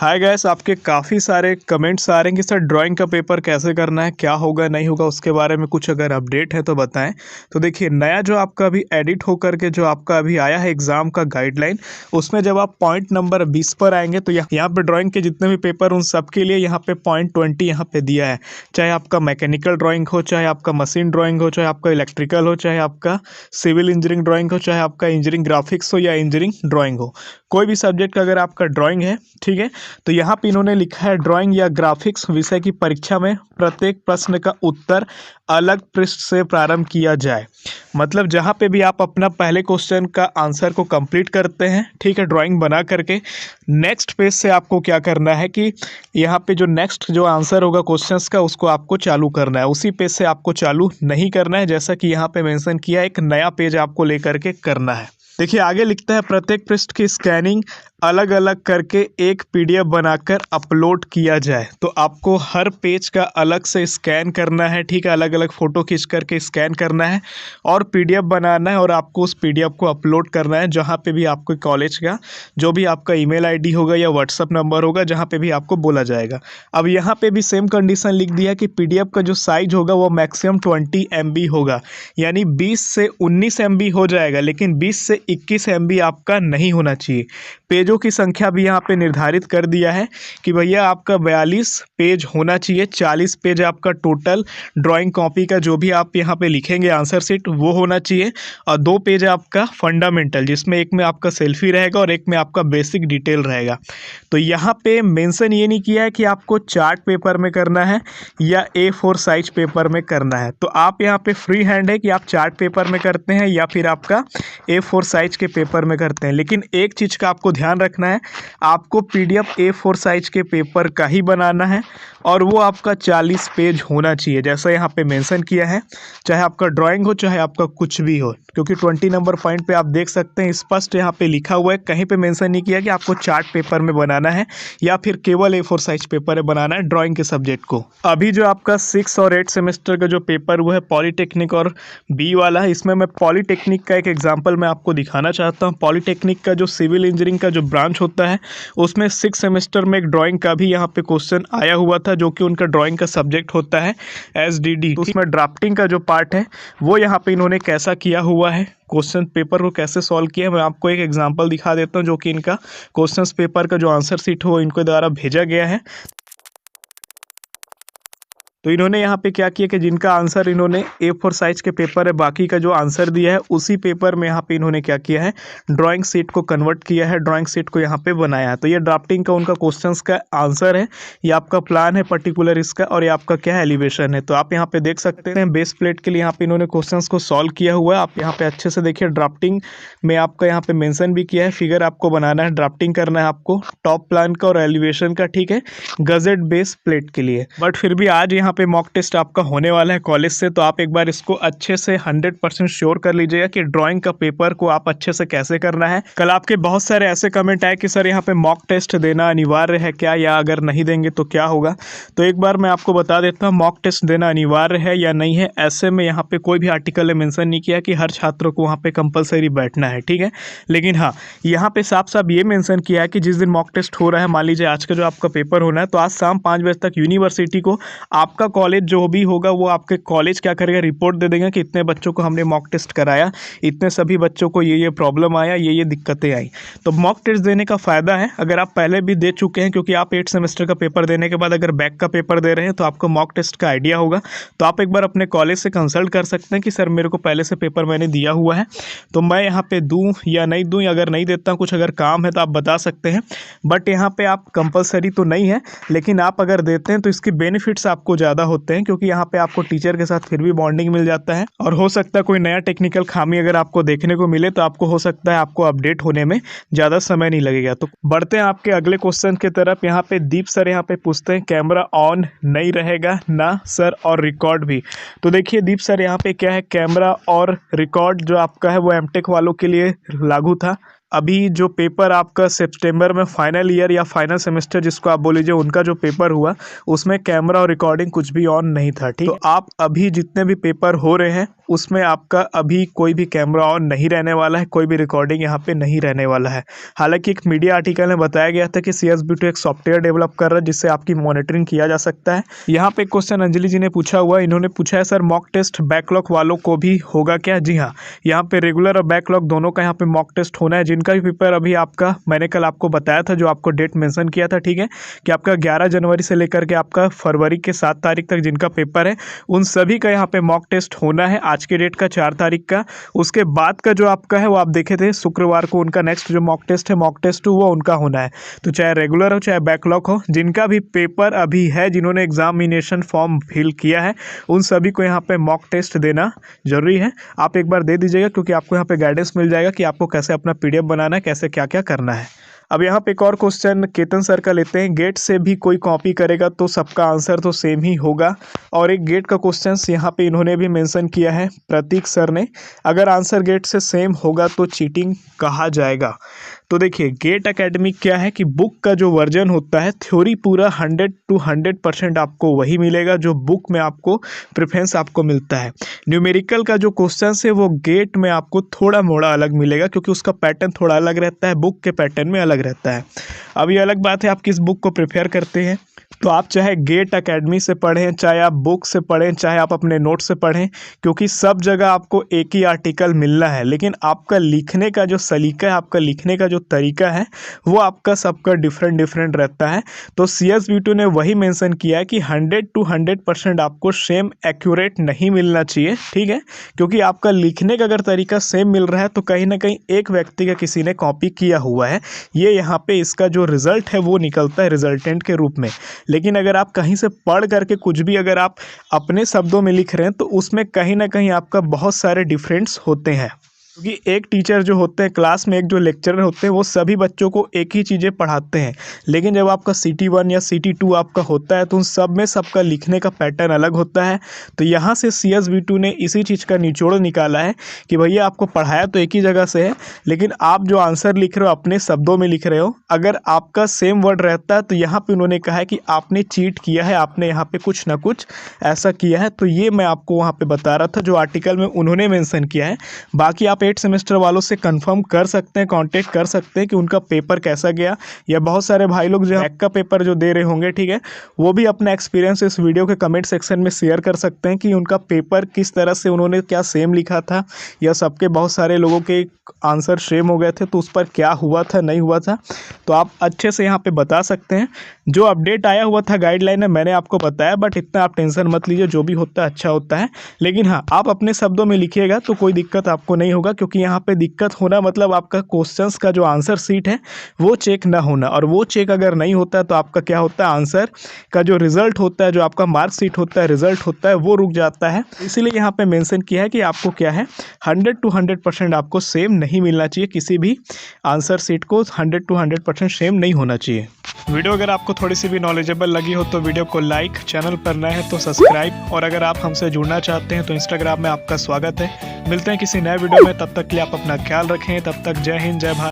Hi guys, आपके काफ़ी सारे कमेंट्स आ रहे हैं कि सर ड्राइंग का पेपर कैसे करना है, क्या होगा नहीं होगा, उसके बारे में कुछ अगर अपडेट है तो बताएं। तो देखिए, नया जो आपका अभी एडिट होकर के जो आपका अभी आया है एग्ज़ाम का गाइडलाइन, उसमें जब आप पॉइंट नंबर 20 पर आएंगे तो यहाँ पे ड्राइंग के जितने भी पेपर उन सब के लिए यहाँ पे पॉइंट 20 यहाँ पे दिया है। चाहे आपका मैकेनिकल ड्राइंग हो, चाहे आपका मशीन ड्राइंग हो, चाहे आपका इलेक्ट्रिकल हो, चाहे आपका सिविल इंजीनियरिंग ड्राइंग हो, चाहे आपका इंजीनियरिंग ग्राफिक्स हो या इंजीनियरिंग ड्राइंग हो, कोई भी सब्जेक्ट का अगर आपका ड्राइंग है, ठीक है, तो यहाँ पे इन्होंने लिखा है ड्राइंग या ग्राफिक्स विषय की परीक्षा में प्रत्येक प्रश्न का उत्तर अलग पृष्ठ से प्रारंभ किया जाए। मतलब जहाँ पे भी आप अपना पहले क्वेश्चन का आंसर को कंप्लीट करते हैं, ठीक है, ड्राइंग बना करके, नेक्स्ट पेज से आपको क्या करना है कि यहाँ पे जो नेक्स्ट जो आंसर होगा क्वेश्चंस का उसको आपको चालू करना है, उसी पेज से आपको चालू नहीं करना है, जैसा कि यहाँ पे मेंशन किया है, एक नया पेज आपको लेकर के करना है। देखिए आगे लिखता है प्रत्येक पृष्ठ की स्कैनिंग अलग अलग करके एक पीडीएफ बनाकर अपलोड किया जाए। तो आपको हर पेज का अलग से स्कैन करना है, ठीक है, अलग अलग फ़ोटो खींच करके स्कैन करना है और पीडीएफ बनाना है और आपको उस पीडीएफ को अपलोड करना है जहाँ पे भी आपके कॉलेज का जो भी आपका ईमेल आईडी होगा या व्हाट्सअप नंबर होगा, जहाँ पे भी आपको बोला जाएगा। अब यहाँ पे भी सेम कंडीशन लिख दिया कि पीडीएफ का जो साइज होगा वो मैक्सिमम 20 MB होगा, यानी 20 से 19 MB हो जाएगा, लेकिन 20 से 21 MB आपका नहीं होना चाहिए। पेजों की संख्या भी यहाँ पे निर्धारित कर दिया है कि भैया आपका 42 पेज होना चाहिए, 40 पेज आपका टोटल ड्राइंग कॉपी का जो भी आप यहाँ पे लिखेंगे आंसर शीट वो होना चाहिए, और 2 पेज आपका फंडामेंटल, जिसमें एक में आपका सेल्फी रहेगा और एक में आपका बेसिक डिटेल रहेगा। तो यहाँ पे मेंशन ये नहीं किया है कि आपको चार्ट पेपर में करना है या A4 साइज पेपर में करना है। तो आप यहाँ पे फ्री हैंड है कि आप चार्ट पेपर में करते हैं या फिर आपका A4 साइज के पेपर में करते हैं। लेकिन एक चीज़ का आपको ध्यान रखना है, आपको पीडीएफ A4 साइज के पेपर का ही बनाना है और वो आपका 40 पेज होना चाहिए, जैसा यहाँ पे मेंशन किया है, चाहे आपका ड्राइंग हो चाहे आपका कुछ भी हो। क्योंकि 20 नंबर पॉइंट पे आप देख सकते हैं स्पष्ट यहाँ पे लिखा हुआ है, कहीं पे मेंशन नहीं किया कि आपको चार्ट पेपर में बनाना है या फिर केवल A4 साइज पेपर में बनाना है ड्राइंग के सब्जेक्ट को। अभी जो आपका 6 और 8 सेमेस्टर का जो पेपर हुआ है पॉलीटेक्निक और बी वाला है, इसमें मैं पॉलीटेक्निक का एक एग्जाम्पल मैं आपको दिखाना चाहता हूँ। पॉलीटेक्निक का जो सिविल इंजीनियरिंग का जो ब्रांच होता है उसमें 6 सेमेस्टर में एक ड्राइंग का भी यहाँ पे क्वेश्चन आया हुआ था, जो कि उनका ड्राइंग का सब्जेक्ट होता है SDD। तो उसमें ड्राफ्टिंग का जो पार्ट है वो यहाँ पे इन्होंने कैसा किया हुआ है, क्वेश्चन पेपर को कैसे सॉल्व किया है, मैं आपको एक एग्जांपल दिखा देता हूँ, जो कि इनका क्वेश्चन पेपर का जो आंसर शीट हो इनके द्वारा भेजा गया है। तो इन्होंने यहाँ पे क्या किया कि जिनका आंसर इन्होंने A4 साइज के पेपर है, बाकी का जो आंसर दिया है उसी पेपर में यहाँ पे इन्होंने क्या किया है, ड्राइंग शीट को कन्वर्ट किया है, ड्राइंग शीट को यहाँ पे बनाया है। तो ये ड्राफ्टिंग का उनका क्वेश्चंस का आंसर है, ये आपका प्लान है पर्टिकुलर इसका, और ये आपका क्या है, एलिवेशन है। तो आप यहाँ पे देख सकते हैं बेस प्लेट के लिए यहाँ पे इन्होंने क्वेश्चंस को सॉल्व किया हुआ है। आप यहाँ पे अच्छे से देखिए, ड्राफ्टिंग में आपका यहाँ पे मेंशन भी किया है, फिगर आपको बनाना है, ड्राफ्टिंग करना है आपको टॉप प्लान का और एलिवेशन का, ठीक है, गजेट बेस प्लेट के लिए। बट फिर भी आज यहाँ पे मॉक टेस्ट आपका होने वाला है कॉलेज से, तो आप एक बार इसको अच्छे से 100% श्योर कर लीजिएगा कि ड्राइंग का पेपर को आप अच्छे से कैसे करना है। कल आपके बहुत सारे ऐसे कमेंट आए कि सर यहाँ पे मॉक टेस्ट देना अनिवार्य है क्या, या अगर नहीं देंगे तो क्या होगा। तो एक बार मैं आपको बता देता हूँ मॉक टेस्ट देना अनिवार्य है या नहीं है। ऐसे में यहाँ पे कोई भी आर्टिकल ने मेंशन नहीं किया कि हर छात्र को वहाँ पे कंपलसरी बैठना है, ठीक है। लेकिन हाँ, यहाँ पे साफ साफ ये मेंशन किया है कि जिस दिन मॉक टेस्ट हो रहा है, मान लीजिए आज का जो आपका पेपर होना है, तो आज शाम 5 बजे तक यूनिवर्सिटी को आपका कॉलेज जो भी होगा वो आपके कॉलेज क्या करेगा, रिपोर्ट दे देगा कि इतने बच्चों को हमने मॉक टेस्ट कराया, इतने सभी बच्चों को ये प्रॉब्लम आया, ये दिक्कतें आई। तो मॉक टेस्ट देने का फ़ायदा है, अगर आप पहले भी दे चुके हैं, क्योंकि आप 8 सेमेस्टर का पेपर देने के बाद अगर बैक का पेपर दे रहे हैं तो आपको मॉक टेस्ट का आइडिया होगा। तो आप एक बार अपने कॉलेज से कंसल्ट कर सकते हैं कि सर मेरे को पहले से पेपर मैंने दिया हुआ है, तो मैं यहाँ पे दूँ या नहीं दूँ, अगर नहीं देता हूँ, कुछ अगर काम है तो आप बता सकते हैं। बट यहाँ पे आप कंपलसरी तो नहीं है, लेकिन आप अगर देते हैं तो इसके बेनिफिट्स आपको ज़्यादा होते हैं, क्योंकि यहाँ पे आपको टीचर के साथ फिर भी बॉन्डिंग मिल जाता है, और हो सकता है कोई नया टेक्निकल खामी अगर आपको देखने को मिले तो आपको हो सकता है आपको अपडेट होने में ज़्यादा समय नहीं लगेगा। तो बढ़ते हैं आपके अगले क्वेश्चन की तरफ। यहाँ पे दीप सर यहाँ पे पूछते हैं कैमरा ऑन नहीं रहेगा ना सर, और रिकॉर्ड भी। तो देखिए दीप सर यहाँ पे क्या है, कैमरा और रिकॉर्ड जो आपका है वो एमटेक वालों के लिए लागू था, अभी जो पेपर आपका सितंबर में फाइनल ईयर या फाइनल सेमेस्टर जिसको आप बोल लीजिए, उनका जो पेपर हुआ उसमें कैमरा और रिकॉर्डिंग कुछ भी ऑन नहीं था, ठीक। तो आप अभी जितने भी पेपर हो रहे हैं उसमें आपका अभी कोई भी कैमरा ऑन नहीं रहने वाला है, कोई भी रिकॉर्डिंग यहाँ पे नहीं रहने वाला है। हालांकि एक मीडिया आर्टिकल में बताया गया था कि CSB2 एक सॉफ्टवेयर डेवलप कर रहा है जिससे आपकी मॉनिटरिंग किया जा सकता है। यहाँ पे क्वेश्चन अंजलि जी ने पूछा हुआ, इन्होंने पूछा है सर मॉक टेस्ट बैकलॉग वालों को भी होगा क्या? जी हाँ, यहाँ पे रेगुलर और बैकलॉग दोनों का यहाँ पे मॉक टेस्ट होना है। जिनका भी पेपर अभी आपका, मैंने कल आपको बताया था, जो आपको डेट मेंशन किया था, ठीक है, कि आपका 11 जनवरी से लेकर के आपका फरवरी के 7 तारीख तक जिनका पेपर है उन सभी का यहाँ पे मॉक टेस्ट होना है। आज के डेट का 4 तारीख का, उसके बाद का जो आपका है वो आप देखे थे शुक्रवार को उनका नेक्स्ट जो मॉक टेस्ट है, मॉक टेस्ट वो उनका होना है। तो चाहे रेगुलर हो चाहे बैकलॉग हो, जिनका भी पेपर अभी है, जिन्होंने एग्जामिनेशन फॉर्म फिल किया है, उन सभी को यहाँ पे मॉक टेस्ट देना जरूरी है। आप एक बार दे दीजिएगा क्योंकि आपको यहाँ पे गाइडेंस मिल जाएगा कि आपको कैसे अपना PDF बनाना है, कैसे क्या क्या करना है। अब यहाँ पे एक और क्वेश्चन केतन सर का लेते हैं, गेट से भी कोई कॉपी करेगा तो सबका आंसर तो सेम ही होगा। और एक गेट का क्वेश्चन यहाँ पे इन्होंने भी मेंशन किया है प्रतीक सर ने, अगर आंसर गेट से सेम होगा तो चीटिंग कहा जाएगा। तो देखिए गेट एकेडमी क्या है कि बुक का जो वर्जन होता है, थ्योरी पूरा 100 to 100% आपको वही मिलेगा जो बुक में आपको प्रेफरेंस आपको मिलता है। न्यूमेरिकल का जो क्वेश्चन है वो गेट में आपको थोड़ा मोड़ा अलग मिलेगा क्योंकि उसका पैटर्न थोड़ा अलग रहता है, बुक के पैटर्न में अलग रहता है। अब ये अलग बात है आप किस बुक को प्रेफर करते हैं। तो आप चाहे गेट एकेडमी से पढ़ें, चाहे आप बुक से पढ़ें, चाहे आप अपने नोट से पढ़ें, क्योंकि सब जगह आपको एक ही आर्टिकल मिलना है, लेकिन आपका लिखने का जो सलीका है, आपका लिखने का जो तरीका है, वो आपका सबका डिफरेंट रहता है। तो CSB2 ने वही मेंशन किया है कि 100 to 100% आपको सेम एक्यूरेट नहीं मिलना चाहिए, ठीक है, क्योंकि आपका लिखने का अगर तरीका सेम मिल रहा है तो कहीं ना कहीं एक व्यक्ति का किसी ने कॉपी किया हुआ है, ये यहाँ पे इसका जो रिजल्ट है वो निकलता है रिजल्टेंट के रूप में। लेकिन अगर आप कहीं से पढ़ करके कुछ भी अगर आप अपने शब्दों में लिख रहे हैं तो उसमें कहीं ना कहीं आपका बहुत सारे डिफरेंस होते हैं, क्योंकि एक टीचर जो होते हैं क्लास में, एक जो लेक्चरर होते हैं, वो सभी बच्चों को एक ही चीज़ें पढ़ाते हैं। लेकिन जब आपका CT1 या CT2 आपका होता है तो उन सब में सबका लिखने का पैटर्न अलग होता है। तो यहाँ से CSB2 ने इसी चीज़ का निचोड़ निकाला है कि भैया आपको पढ़ाया तो एक ही जगह से है, लेकिन आप जो आंसर लिख रहे हो अपने शब्दों में लिख रहे हो, अगर आपका सेम वर्ड रहता है तो यहाँ पर उन्होंने कहा है कि आपने चीट किया है, आपने यहाँ पर कुछ ना कुछ ऐसा किया है। तो ये मैं आपको वहाँ पर बता रहा था जो आर्टिकल में उन्होंने मैंसन किया है। बाकी आप 8 सेमेस्टर वालों से कंफर्म कर सकते हैं, कांटेक्ट कर सकते हैं कि उनका पेपर कैसा गया, या बहुत सारे भाई लोग जो बैक का पेपर जो दे रहे होंगे, ठीक है, वो भी अपना एक्सपीरियंस इस वीडियो के कमेंट सेक्शन में शेयर कर सकते हैं कि उनका पेपर किस तरह से, उन्होंने क्या सेम लिखा था या सबके बहुत सारे लोगों के आंसर सेम हो गए थे तो उस पर क्या हुआ था नहीं हुआ था। तो आप अच्छे से यहाँ पे बता सकते हैं। जो अपडेट आया हुआ था गाइडलाइन है मैंने आपको बताया, बट इतना आप टेंशन मत लीजिए, जो भी होता है अच्छा होता है। लेकिन हाँ, आप अपने शब्दों में लिखिएगा तो कोई दिक्कत आपको नहीं होगा, क्योंकि यहाँ पे दिक्कत होना मतलब आपका क्वेश्चंस का जो आंसर सीट है वो चेक ना होना, और वो चेक अगर नहीं होता है तो आपका क्या होता है, आंसर का जो रिजल्ट होता है, जो आपका मार्क शीट होता है, रिजल्ट होता है, वो रुक जाता है। इसीलिए यहाँ पे मेंशन किया है कि आपको क्या है 100 to 100% आपको सेम नहीं मिलना चाहिए, किसी भी आंसर सीट को 100 to 100% सेम नहीं होना चाहिए। वीडियो अगर आपको थोड़ी सी भी नॉलेजेबल लगी हो तो वीडियो को लाइक, चैनल पर नए हैं तो सब्सक्राइब, और अगर आप हमसे जुड़ना चाहते हैं तो इंस्टाग्राम में आपका स्वागत है। मिलते हैं किसी नए वीडियो में, तब तक के लिए आप अपना ख्याल रखें। तब तक जय हिंद, जय भारत।